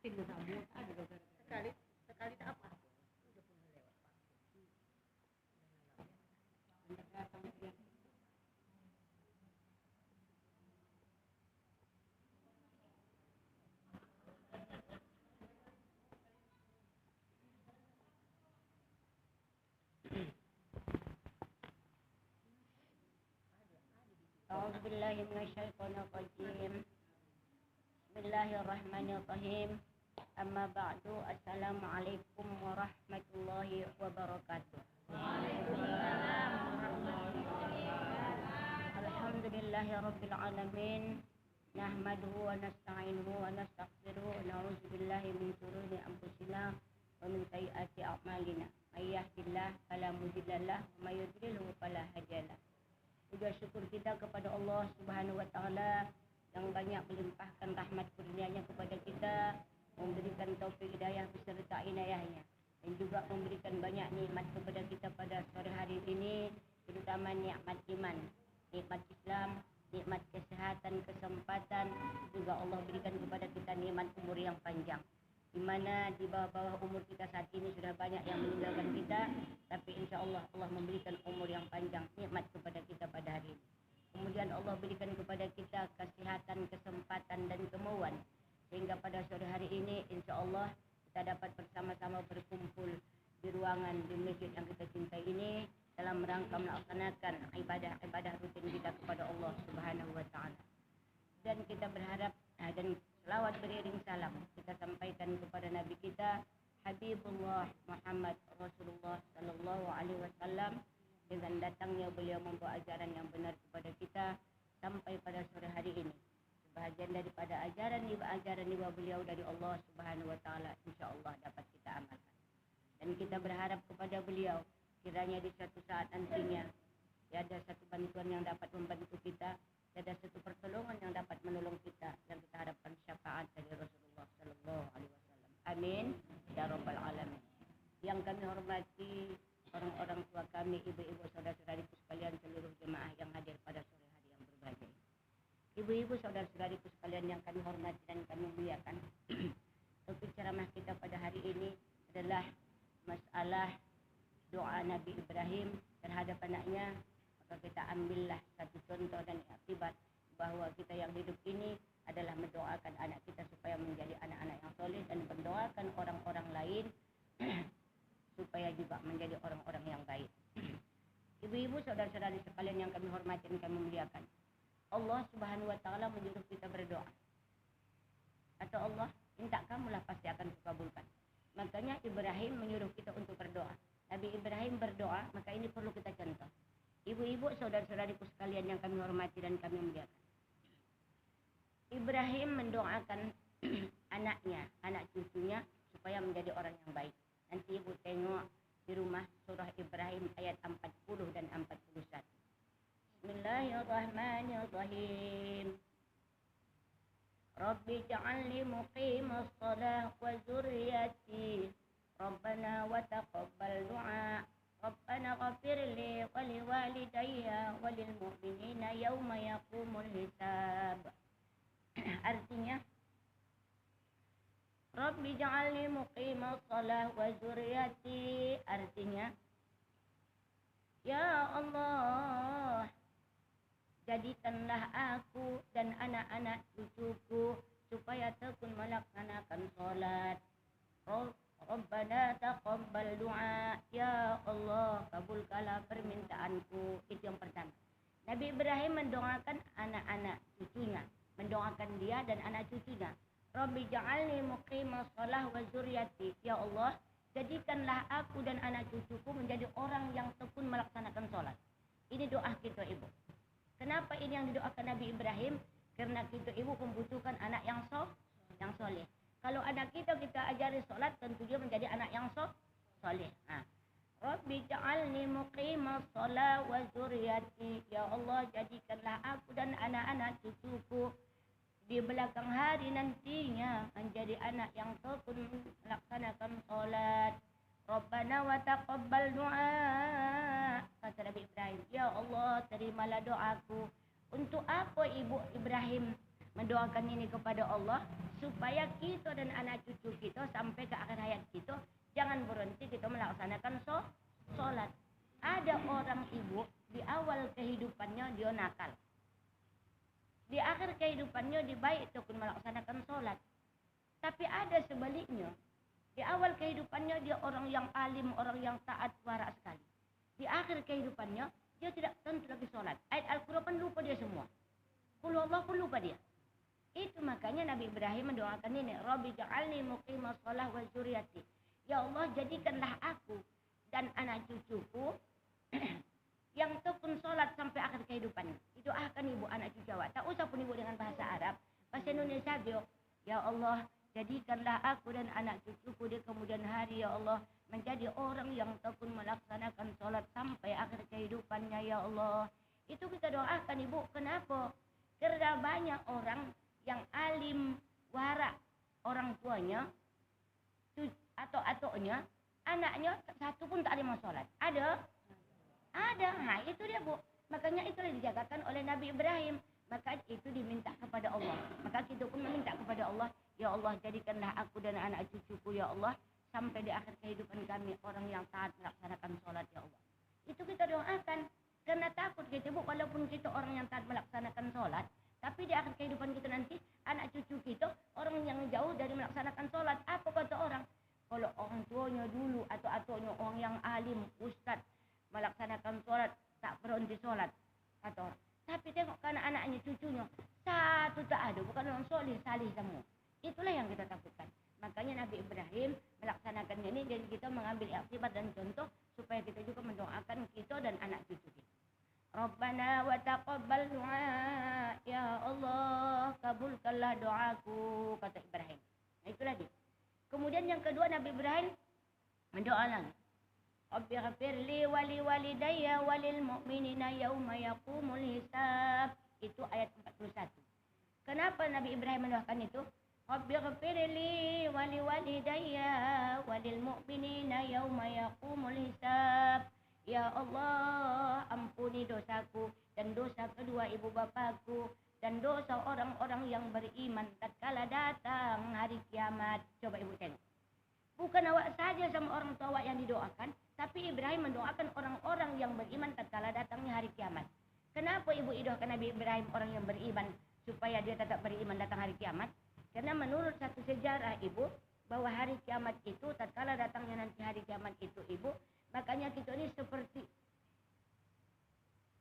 Sekali sekali tak apa. Udah pun lewat Pak. أعوذ بالله من الشيطان الرجيم بسم الله الرحمن الرحيم أما بعد السلام عليكم ورحمة الله وبركاته الحمد لله رب العالمين نحمده ونستعينه ونستغفره ونعوذ بالله من شرور أنفسنا ومن سيئات أعمالنا من يهد الله فلا مضل له ومن يضلل فلا هادي له. Juga syukur kita kepada Allah Subhanahu wa taala yang banyak melimpahkan rahmat kurnia-Nya kepada kita, memberikan taufik hidayah beserta inayahnya, dan juga memberikan banyak nikmat kepada kita pada sore hari ini, terutama nikmat iman, nikmat Islam, nikmat kesehatan, kesempatan. Juga Allah berikan kepada kita nikmat umur yang panjang, di mana di bawah-bawah umur kita saat ini sudah banyak yang meninggalkan kita, tapi insya Allah Allah memberikan umur yang panjang, nikmat kepada kita pada hari ini. Kemudian Allah berikan kepada kita kesehatan, kesempatan dan kemauan, sehingga pada sore hari ini insya Allah kita dapat bersama-sama berkumpul di ruangan di masjid yang kita cintai ini dalam rangka melaksanakan ibadah rutin kita kepada Allah Subhanahu wa taala. Dan kita berharap dan selawat beriring salam kita sampaikan kepada Nabi kita Habibullah Muhammad Rasulullah sallallahu alaihi wasallam, dengan datangnya beliau membawa ajaran yang benar kepada kita sampai pada sore hari ini. Sebahagian daripada ajaran beliau dari Allah Subhanahu wa taala insyaallah dapat kita amalkan. Dan kita berharap kepada beliau kiranya di suatu saat nantinya ada satu bantuan yang dapat membantu kita, ada satu pertolongan yang dapat menolong kita, yang kita harapkan syafaat dari Rasulullah sallallahu alaihi wasallam. Amin ya rabbal alamin. Yang kami hormati orang-orang tua kami, ibu-ibu, saudara-saudariku sekalian, seluruh jemaah yang hadir pada sore hari yang berbahagia. Ibu-ibu, saudara-saudariku sekalian yang kami hormati dan kami muliakan, topik ceramah kita pada hari ini adalah masalah doa Nabi Ibrahim terhadap anaknya. Maka kita ambillah satu contoh dan akibat bahwa kita yang hidup ini adalah mendoakan anak kita supaya menjadi anak-anak yang soleh, dan mendoakan orang-orang lain supaya juga menjadi orang-orang yang baik. Ibu-ibu, saudara-saudari sekalian yang kami hormati dan kami muliakan, Allah Subhanahu wa taala menyuruh kita berdoa. Kata Allah, minta kamulah pasti akan kukabulkan. Makanya Ibrahim menyuruh kita untuk berdoa. Nabi Ibrahim berdoa, maka ini perlu kita contoh. Ibu-ibu, saudara-saudariku sekalian yang kami hormati dan kami muliakan, Ibrahim mendoakan anaknya, anak cucunya supaya menjadi orang yang baik. Nanti ibu tengok di rumah surah Ibrahim ayat 40 dan 41. Bismillahirrahmanirrahim. Rabbi ja'alni muqimas shalah wa zurriyati. Rabbana wa taqabbal du'a. Rabbana ghafirli wa liwalidayya wa lil mu'minina yawma yaqumul hisab. Artinya, Rabbi ja'alni muqimas shalah wa zurriyati, artinya, ya Allah, jadikanlah aku dan anak-anak cucuku supaya tekun melaksanakan salat. Rabbana taqabbal du'a, ya Allah, kabulkanlah permintaanku. Itu yang pertama. Nabi Ibrahim mendoakan anak-anak cucunya, mendoakan dia dan anak cucunya. Rabbi ja'alni muqimas shalah wa zurriyati, ya Allah, jadikanlah aku dan anak cucuku menjadi orang yang tekun melaksanakan salat. Ini doa kita, ibu. Kenapa ini yang didoakan Nabi Ibrahim? Karena kita, ibu, membutuhkan anak yang soleh. Kalau anak kita ajari salat, tentu dia menjadi anak yang soleh. Rabbi ja'alni muqimas shalah wa zurriyati, ya Allah, jadikanlah aku dan anak-anak cucuku di belakang hari nantinya menjadi anak yang tekun melaksanakan salat. Rabbana wa taqabbal du'a, kata Nabi Ibrahim, ya Allah, terimalah doaku. Untuk apa ibu Ibrahim mendoakan ini kepada Allah supaya kita dan anak cucu kita sampai ke akhir hayat kita jangan berhenti kita melaksanakan sholat. Ada orang ibu di awal kehidupannya dia nakal, di akhir kehidupannya dia baik tekun melaksanakan sholat. Tapi ada sebaliknya, di awal kehidupannya dia orang yang alim, orang yang taat warak sekali. Di akhir kehidupannya dia tidak tentu lagi sholat. Ayat Al-Quran pun lupa dia semua. Qul Allah pun lupa dia. Itu makanya Nabi Ibrahim mendoakan ini, Rabbi ja'alni muqimas shalah wa dzurriyyati. Ya Allah, jadikanlah aku dan anak cucuku yang tekun sholat sampai akhir kehidupan. Itu akan ibu anak cucu awak. Tak usah pun ibu dengan bahasa Arab, bahasa Indonesia bio. Ya Allah, jadikanlah aku dan anak cucuku di kemudian hari ya Allah menjadi orang yang tekun melaksanakan sholat sampai akhir kehidupannya ya Allah. Itu kita doakan ibu. Kenapa? Karena banyak orang yang alim, warak, orang tuanya atau atuknya, anaknya satu pun tak alim sholat. Ada? Ada. Nah itu dia bu. Makanya itu dijagakan oleh Nabi Ibrahim. Maka itu diminta kepada Allah. Maka kita pun meminta kepada Allah, ya Allah jadikanlah aku dan anak cucuku ya Allah sampai di akhir kehidupan kami orang yang taat melaksanakan sholat ya Allah. Itu kita doakan. Karena takut kita bu, walaupun kita orang yang taat melaksanakan sholat, tapi di akhir kehidupan kita nanti anak cucu kita orang yang jauh dari melaksanakan sholat. Apa kata orang? Kalau orang tuanya dulu atau atuknya orang yang alim, ustaz, melaksanakan sholat, tak berhenti sholat kata orang. Tapi tengok kan anak-anaknya, cucunya satu tak ada, bukan orang soleh, salih semua. Itulah yang kita takutkan. Makanya Nabi Ibrahim melaksanakannya ini, jadi kita mengambil akibat dan contoh supaya kita juga mendoakan kita dan anak cucu kita. Rabbana wa taqabbal du'a, ya Allah kabulkanlah doaku, kata Ibrahim. Nah itulah dia. Kemudian yang kedua Nabi Ibrahim mendoa lagi. Rabbi ghafirli wali walidayya walil mu'minina yauma yaqumul hisab. Itu ayat 41. Kenapa Nabi Ibrahim mendoakan itu? Rabbi ghafirli wali walidayya walil mu'minina yauma yaqumul hisab. Ya Allah, ampuni dosaku dan dosa kedua ibu bapakku dan dosa orang-orang yang beriman tatkala datang hari kiamat. Coba ibu tengok. Bukan awak saja sama orang tua awak yang didoakan, tapi Ibrahim mendoakan orang-orang yang beriman tatkala datangnya hari kiamat. Kenapa ibu doakan Nabi Ibrahim orang yang beriman supaya dia tetap beriman datang hari kiamat? Karena menurut satu sejarah ibu, bahwa hari kiamat itu tatkala datangnya nanti hari kiamat itu ibu, makanya kita ini seperti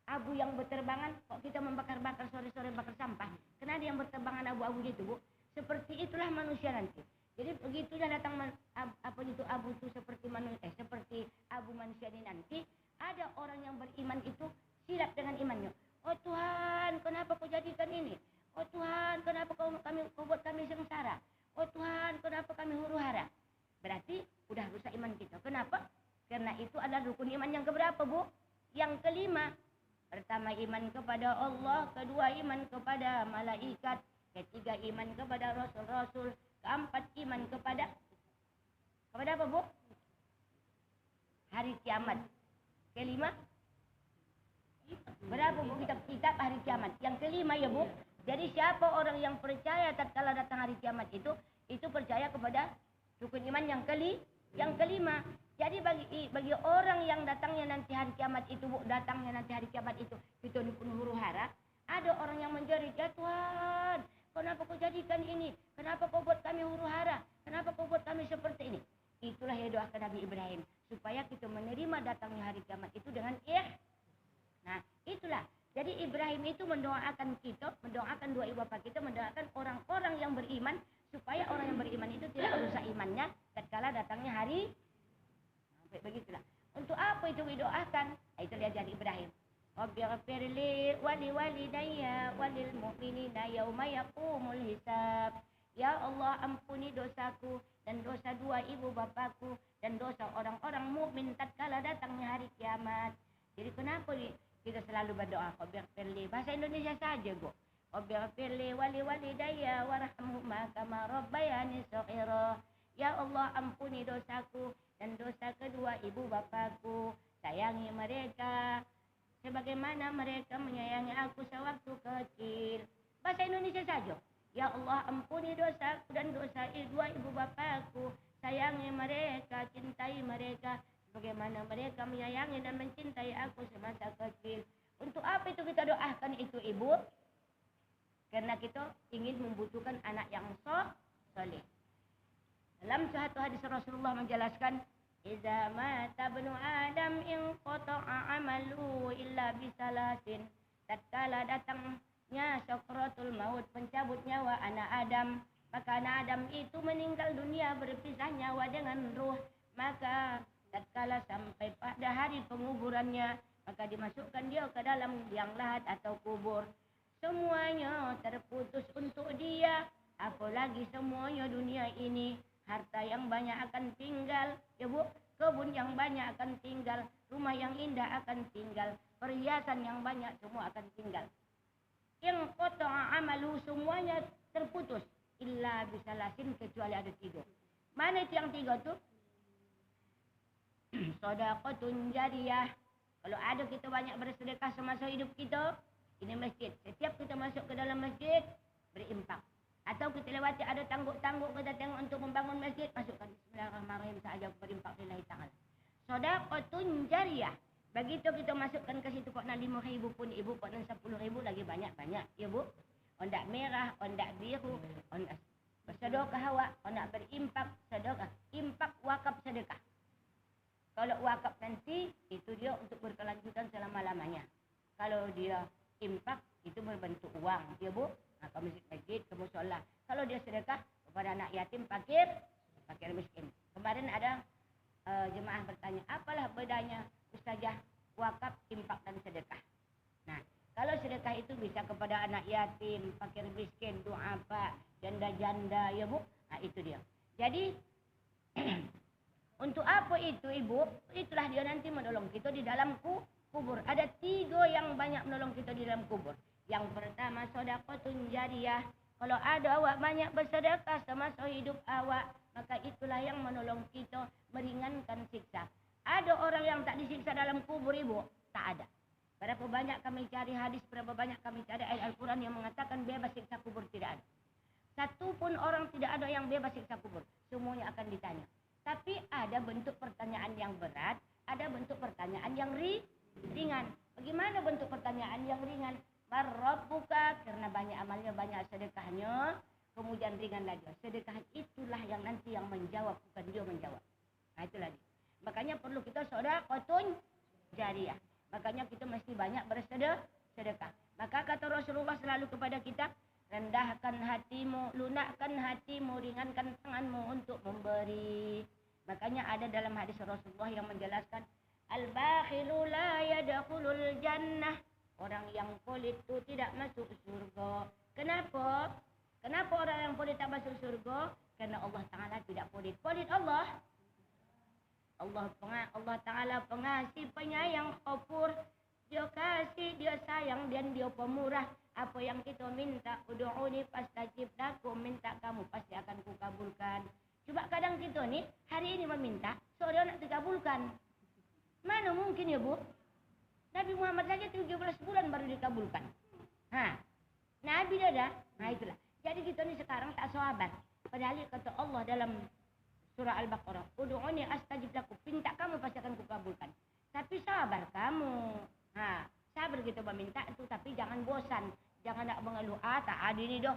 abu yang berterbangan. Kok kita membakar-bakar sore-sore bakar sampah, karena ada yang berterbangan abu-abu gitu bu. Seperti itulah manusia nanti. Jadi begitulah datang apa itu abu itu seperti manusia, seperti abu manusia ini nanti. Ada orang yang beriman itu silap dengan imannya. Oh Tuhan, kenapa kau jadikan ini? Oh Tuhan, kenapa kau buat kami sengsara? Oh Tuhan, kenapa kami huru hara? Berarti udah rusak iman kita. Kenapa? Karena itu adalah rukun iman yang keberapa bu? Yang kelima. Pertama iman kepada Allah, kedua iman kepada malaikat, ketiga iman kepada rasul-rasul, keempat iman kepada apa bu? Hari kiamat. Kelima? Berapa bu kitab hari kiamat? Yang kelima ya bu. Jadi siapa orang yang percaya tatkala datang hari kiamat itu percaya kepada rukun iman yang kelima. Jadi bagi orang yang datangnya nanti hari kiamat itu bu, datangnya nanti hari kiamat itu kita penuh huru hara. Ada orang yang menjerit, ya Tuhan, kenapa kau jadikan ini? Kenapa kau buat kami huru hara? Kenapa kau buat kami seperti ini? Itulah yang doakan Nabi Ibrahim. Supaya kita menerima datangnya hari kiamat itu dengan Nah itulah. Jadi Ibrahim itu mendoakan kita, mendoakan dua ibu bapa kita, mendoakan orang-orang yang beriman. Supaya orang yang beriman itu tidak rusak imannya tatkala datangnya hari. Nah, begitulah. Untuk apa itu didoakan? Nah, itu dia jadi Ibrahim. Rabbighfirli wali walidayya walil mu'minina yauma yaqumul hisab. Ya Allah, ampuni dosaku dan dosa dua ibu bapakku dan dosa orang-orang mukmin tatkala datangnya hari kiamat. Jadi kenapa kita selalu berdoa Rabbighfirli? Bahasa Indonesia saja, Bu. Rabbighfirli wali walidayya warhamhuma kama rabbayani shaghira. Ya Allah, ampuni dosaku dan dosa kedua ibu bapakku. Sayangi mereka sebagaimana mereka menyayangi aku sewaktu kecil. Bahasa Indonesia saja. Ya Allah, ampuni dosaku dan dosa dua ibu bapakku. Sayangi mereka, cintai mereka sebagaimana mereka menyayangi dan mencintai aku semasa kecil. Untuk apa itu kita doakan itu ibu? Karena kita ingin membutuhkan anak yang soleh. Dalam suatu hadis Rasulullah menjelaskan, "Idza mata ibnu Adam inqata'a 'amaluhu illa bisalasin." Tatkala datangnya sakratul maut, pencabut nyawa anak Adam, maka anak Adam itu meninggal dunia, berpisah nyawa dengan ruh. Maka tatkala sampai pada hari penguburannya, maka dimasukkan dia ke dalam liang lahat atau kubur. Semuanya terputus untuk dia, apalagi semuanya dunia ini. Harta yang banyak akan tinggal, ya bu, kebun yang banyak akan tinggal, rumah yang indah akan tinggal, perhiasan yang banyak semua akan tinggal. Yang qata'a amalu, semuanya terputus, illa bisalasin, kecuali ada 3. Mana itu yang 3 tuh? Shadaqatun jariyah. Kalau ada kita banyak bersedekah semasa hidup kita, ini masjid. Setiap kita masuk ke dalam masjid, berimpak. Atau kita lewati ada tangguk-tangguk, kita tengok untuk membangun masjid, masukkan bismillahirrahmanirrahim saja berimpak lillahi ta'ala. Shadaqatun jariyah. Begitu kita masukkan ke situ, kok nak 5.000 pun ibu, kok nak 10.000 lagi banyak-banyak. Ya bu, ondak merah, ondak biru, ondak bersedekah awak, ondak berimpak sedekah. Impak wakaf sedekah. Kalau wakaf nanti, itu dia untuk berkelanjutan selama-lamanya. Kalau dia impak, itu berbentuk uang. Ya bu, nah, ke masjid, ke musola. Kalau dia sedekah kepada anak yatim, fakir miskin. Kemarin ada jemaah bertanya, apalah bedanya Ustazah wakaf, impak dan sedekah? Nah, kalau sedekah itu bisa kepada anak yatim, fakir miskin, du'afa, janda-janda, ya bu. Nah, itu dia. Jadi untuk apa itu ibu? Itulah dia nanti menolong kita di dalam kubur. Ada 3 yang banyak menolong kita di dalam kubur. Yang pertama, shadaqatun jariyah. Kalau ada awak banyak bersedekah semasa hidup awak, maka itulah yang menolong kita, meringankan siksa. Ada orang yang tak disiksa dalam kubur ibu? Tak ada. Berapa banyak kami cari hadis, berapa banyak kami cari ayat Al-Quran yang mengatakan bebas siksa kubur, tidak ada. Satu pun orang tidak ada yang bebas siksa kubur. Semuanya akan ditanya. Tapi ada bentuk pertanyaan yang berat, ada bentuk pertanyaan yang ringan. Bagaimana bentuk pertanyaan yang ringan? Marrabbuka, karena banyak amalnya, banyak sedekahnya. Kemudian ringan lagi. Sedekah itulah yang nanti yang menjawab, bukan dia menjawab. Nah itulah dia. Makanya perlu kita shadaqatun jariyah. Makanya kita mesti banyak bersedekah. Maka kata Rasulullah selalu kepada kita, rendahkan hatimu, lunakkan hatimu, ringankan tanganmu untuk memberi. Makanya ada dalam hadis Rasulullah yang menjelaskan, al-bakhilu la yadkhulul jannah. Orang yang pelit itu tidak masuk surga. Kenapa? Kenapa orang yang pelit tak masuk surga? Karena Allah Ta'ala tidak pelit. Pelit Allah. Allah Ta'ala pengasih, penyayang, ghafur. Dia kasih, dia sayang, dan dia pemurah. Apa yang kita minta, ud'uni fastajib lakum, minta kamu pasti akan kukabulkan. Coba kadang kita nih, hari ini meminta, sore nak dikabulkan. Mana mungkin ya bu? Nabi Muhammad saja 17 bulan baru dikabulkan. Nabi dah. Nah itulah. Jadi kita ni sekarang tak sahabat. Padahal kata Allah dalam surah Al-Baqarah, ud'uni astajib lakum, minta kamu pasti akan kukabulkan. Tapi sabar kamu. Sabar kita meminta itu, tapi jangan bosan. Jangan nak mengeluh, tak ada ni doh.